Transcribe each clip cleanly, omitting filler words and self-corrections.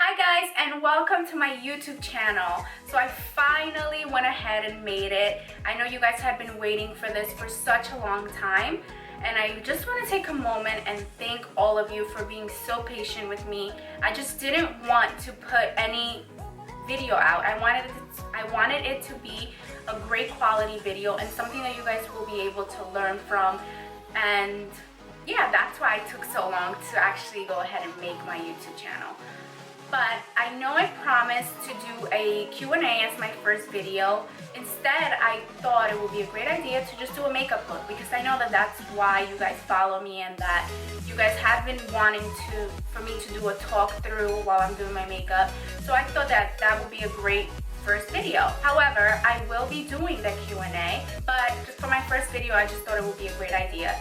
Hi guys, and welcome to my YouTube channel. So I finally went ahead and made it. I know you guys had been waiting for this for such a long time, and I just want to take a moment and thank all of you for being so patient with me. I just didn't want to put any video out. I wanted it to be a great quality video and something that you guys will be able to learn from. And yeah, that's why it took so long to actually go ahead and make my YouTube channel. But I know I promised to do a Q&A as my first video. Instead, I thought it would be a great idea to just do a makeup look, because I know that that's why you guys follow me and that you guys have been wanting for me to do a talk through while I'm doing my makeup. So I thought that that would be a great first video. However, I will be doing the Q&A, but just for my first video, I just thought it would be a great idea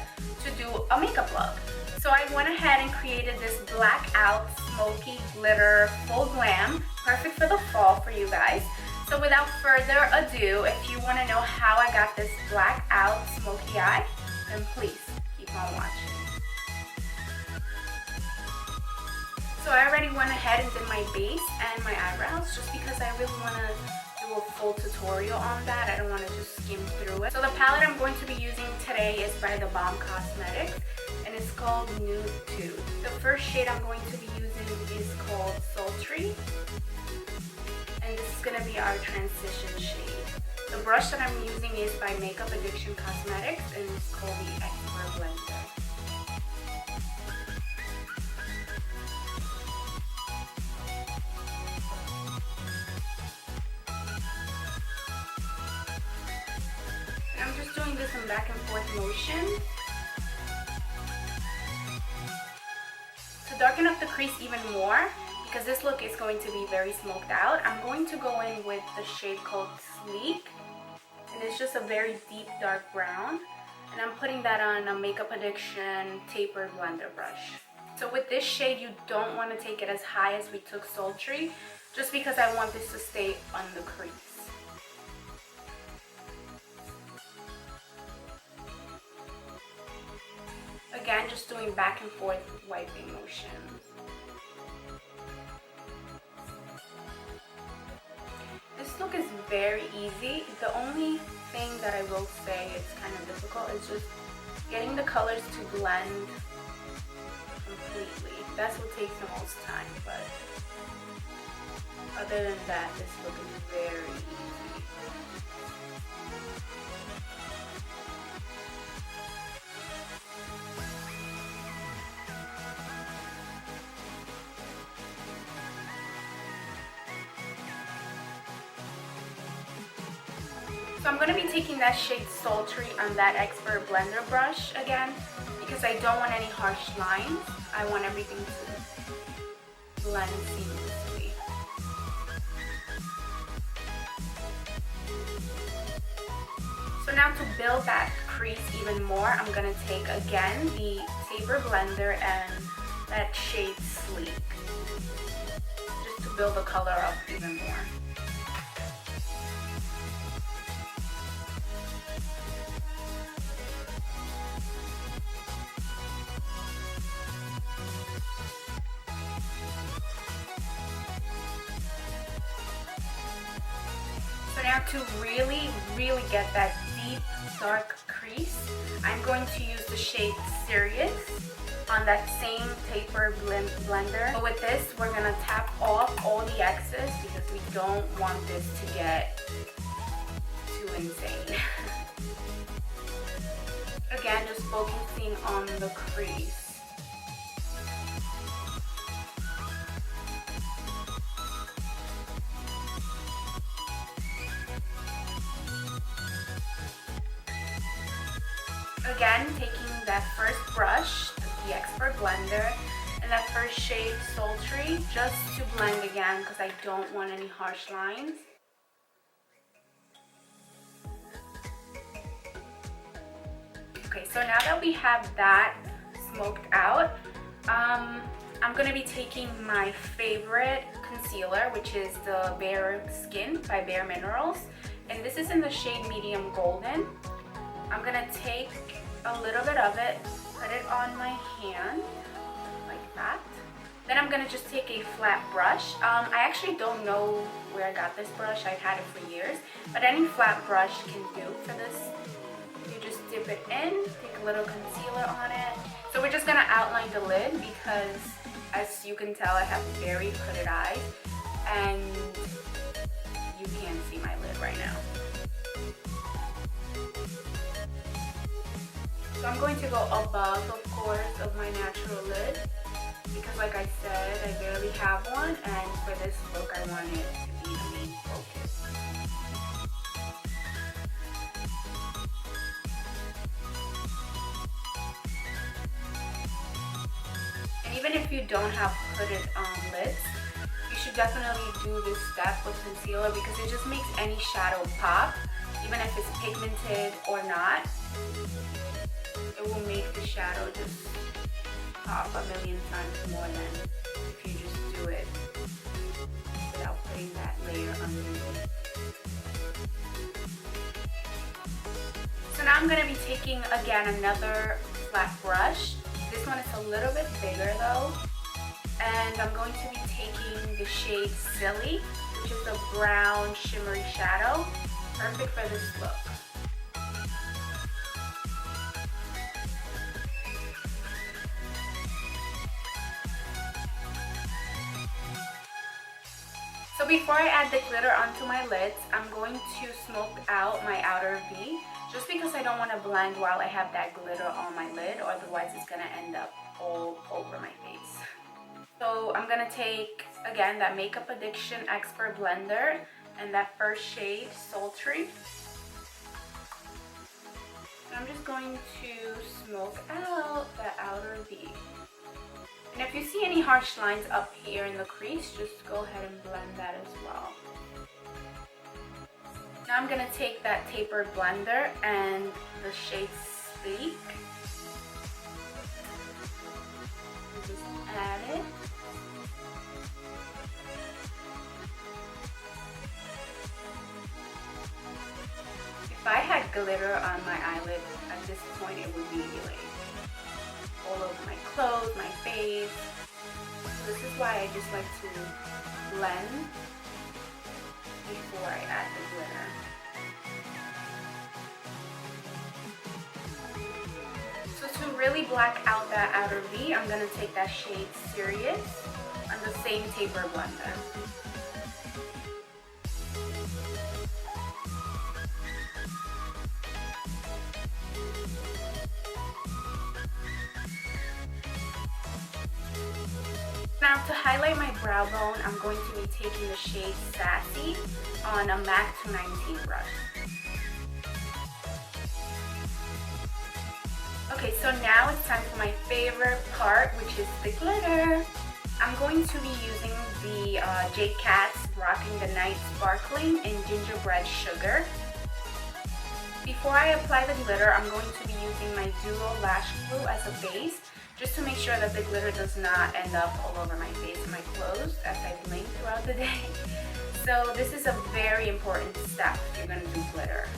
to do a makeup look. So I went ahead and created this Blackout Smoky Glitter Full Glam, perfect for the fall for you guys. So without further ado, if you want to know how I got this Blackout Smoky Eye, then please keep on watching. So I already went ahead and did my base and my eyebrows just because I really want to do a full tutorial on that. I don't want to just skim through it. So the palette I'm going to be using today is by the Balm Cosmetics, and it's called Nude, Tude. The first shade I'm going to be using is called Sultry, and this is going to be our transition shade. The brush that I'm using is by Makeup Addiction Cosmetics, and it's called the Expert Blender. And I'm just doing this in back and forth motion. To darken up the crease even more, because this look is going to be very smoked out, I'm going to go in with the shade called Sleek, and it's just a very deep dark brown, and I'm putting that on a Makeup Addiction tapered blender brush. So with this shade, you don't want to take it as high as we took Sultry, just because I want this to stay on the crease. Again, just doing back and forth wiping motions. This look is very easy. The only thing that I will say is kind of difficult is just getting the colors to blend completely. That's what takes the most time, but other than that, this look is very easy. So I'm going to be taking that shade Sultry on that Expert Blender brush again, because I don't want any harsh lines. I want everything to blend seamlessly. So now to build that crease even more, I'm going to take again the Taper Blender and that shade Sleek, just to build the color up even more. Now to really get that deep dark crease, I'm going to use the shade Serious on that same taper blender. But with this, we're going to tap off all the excess because we don't want this to get too insane. Again, just focusing on the crease. Again, taking that first brush, the Expert Blender, and that first shade Sultry, just to blend again because I don't want any harsh lines. Okay, so now that we have that smoked out, I'm going to be taking my favorite concealer, which is the Bareskin by Bareminerals, and this is in the shade Medium Golden. I'm going to take a little bit of it, put it on my hand like that, Then I'm gonna just take a flat brush. I actually don't know where I got this brush. I've had it for years, but any flat brush can do for this. You just dip it in, take a little concealer on it. So we're just gonna outline the lid because, as you can tell, I have very hooded eyes, and you can't see my lid right now. So I'm going to go above, of course, of my natural lid, because like I said, I barely have one, and for this look I want it to be the main focus. And even if you don't have hooded lids, you should definitely do this step with concealer because it just makes any shadow pop, even if it's pigmented or not. It will make the shadow just pop a million times more than if you just do it without putting that layer underneath. So now I'm going to be taking again another flat brush. This one is a little bit bigger though, and I'm going to be taking the shade Silly, which is a brown shimmery shadow, perfect for this look. So before I add the glitter onto my lids, I'm going to smoke out my outer V, just because I don't want to blend while I have that glitter on my lid, or otherwise it's going to end up all over my face. So I'm going to take, again, that Makeup Addiction Expert Blender and that first shade, Sultry. And I'm just going to smoke out that outer V. And if you see any harsh lines up here in the crease, just go ahead and blend that as well. Now I'm going to take that tapered blender and the shade Sleek. And just add it. If I had glitter on my eyelid at this point, it would be like all over my clothes, my face. So this is why I just like to blend before I add the glitter. So to really black out that outer V, I'm going to take that shade Serious on the same taper blender. Now to highlight my brow bone, I'm going to be taking the shade Sassy on a MAC 219 brush. Okay, so now it's time for my favorite part, which is the glitter. I'm going to be using the JCATS Rockin the Night Sparkling in Gingerbread Sugar. Before I apply the glitter, I'm going to be using my Duo Lash Glue as a base, just to make sure that the glitter does not end up all over my face and my clothes as I blink throughout the day. So this is a very important step if you're going to do glitter.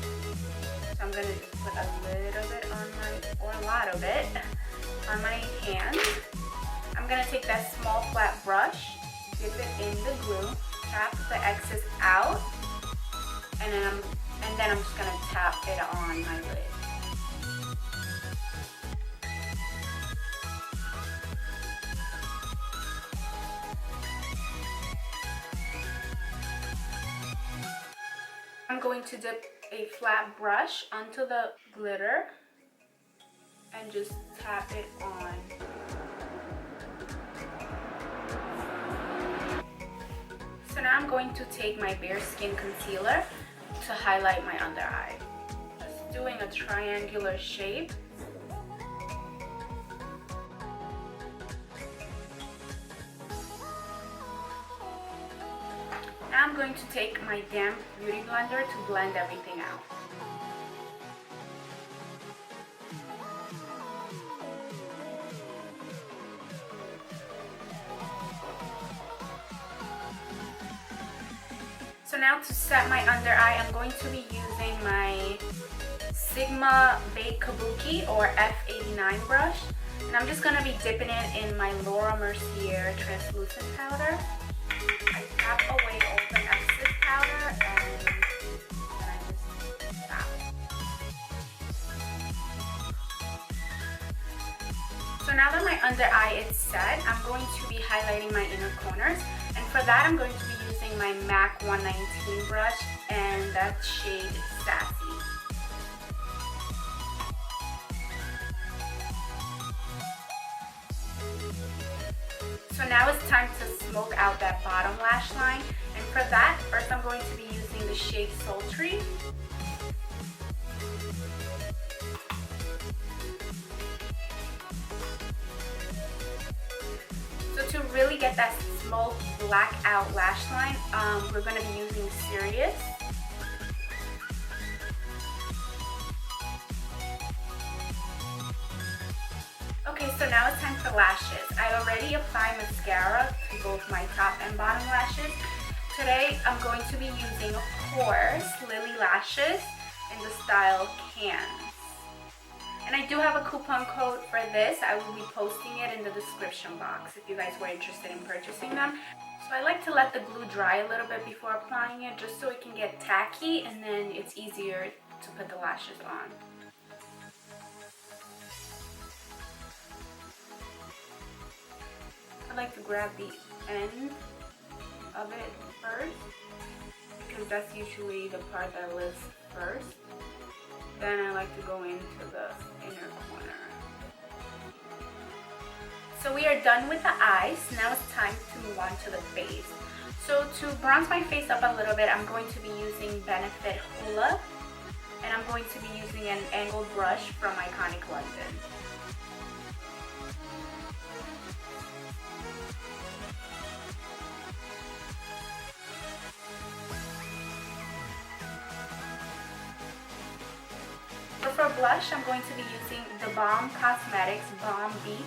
So I'm going to just put a little bit on my, or a lot of it, on my hand. I'm going to take that small flat brush, dip it in the glue, tap the excess out, and then I'm just going to tap it on my lid. I'm going to dip a flat brush onto the glitter and just tap it on. So now I'm going to take my Bareskin concealer to highlight my under eye. Just doing a triangular shape. Now I'm going to take my damp beauty blender to blend everything out. So now to set my under eye, I'm going to be using my Sigma Baked Kabuki or F89 brush. And I'm just going to be dipping it in my Laura Mercier translucent powder. I tap away all the excess powder and then I just tap. So now that my under eye is set, I'm going to be highlighting my inner corners. And for that, I'm going to be using my MAC 119 brush and that shade Sassy. So now it's time to smoke out that bottom lash line. And for that, first I'm going to be using the shade Sultry. So to really get that smoke blackout lash line, we're going to be using Serious. Okay, so now it's time for lashes. I already applied mascara to both my top and bottom lashes. Today I'm going to be using, of course, Lily Lashes in the style Cans. And I do have a coupon code for this. I will be posting it in the description box if you guys were interested in purchasing them. So I like to let the glue dry a little bit before applying it, just so it can get tacky and then it's easier to put the lashes on. I like to grab the end of it first because that's usually the part that lives first. Then I like to go into the inner corner. So we are done with the eyes. Now it's time to move on to the face. So to bronze my face up a little bit, I'm going to be using Benefit Hoola. And I'm going to be using an angled brush from Iconic London. For blush, I'm going to be using the Balm Cosmetics Balm Beach.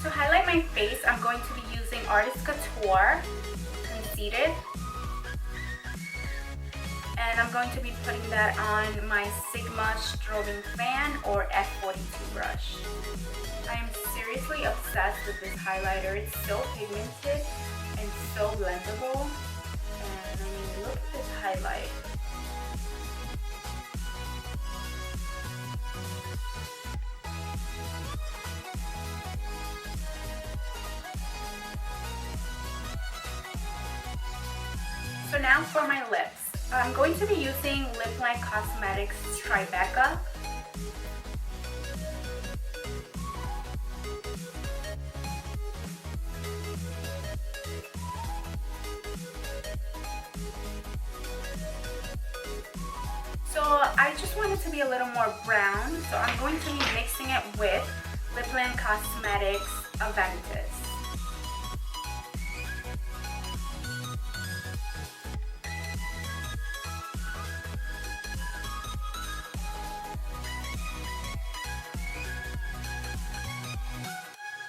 To highlight my face, I'm going to be using Artist Couture Conceited. And I'm going to be putting that on my Sigma Strobing Fan or F42 brush. I am seriously obsessed with this highlighter. It's so pigmented and so blendable. And I mean, look at this highlight. So now for my lips. I'm going to be using Lipland Cosmetics Tribeca. So I just want it to be a little more brown, so I'm going to be mixing it with Lipland Cosmetics Aventus.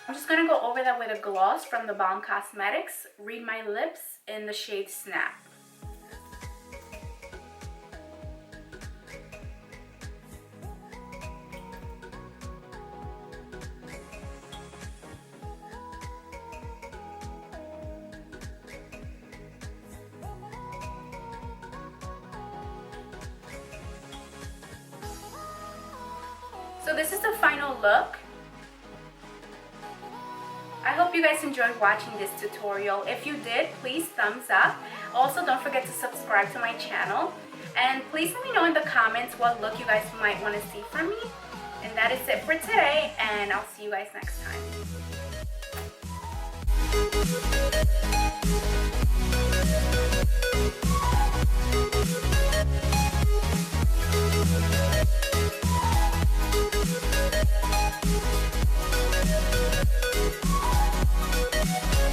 I'm just going to go over that with a gloss from the Balm Cosmetics, Read My Lips in the shade Snap. So this is the final look. I hope you guys enjoyed watching this tutorial. If you did, please thumbs up. Also, don't forget to subscribe to my channel. And please let me know in the comments what look you guys might want to see from me. And that is it for today, and I'll see you guys next time.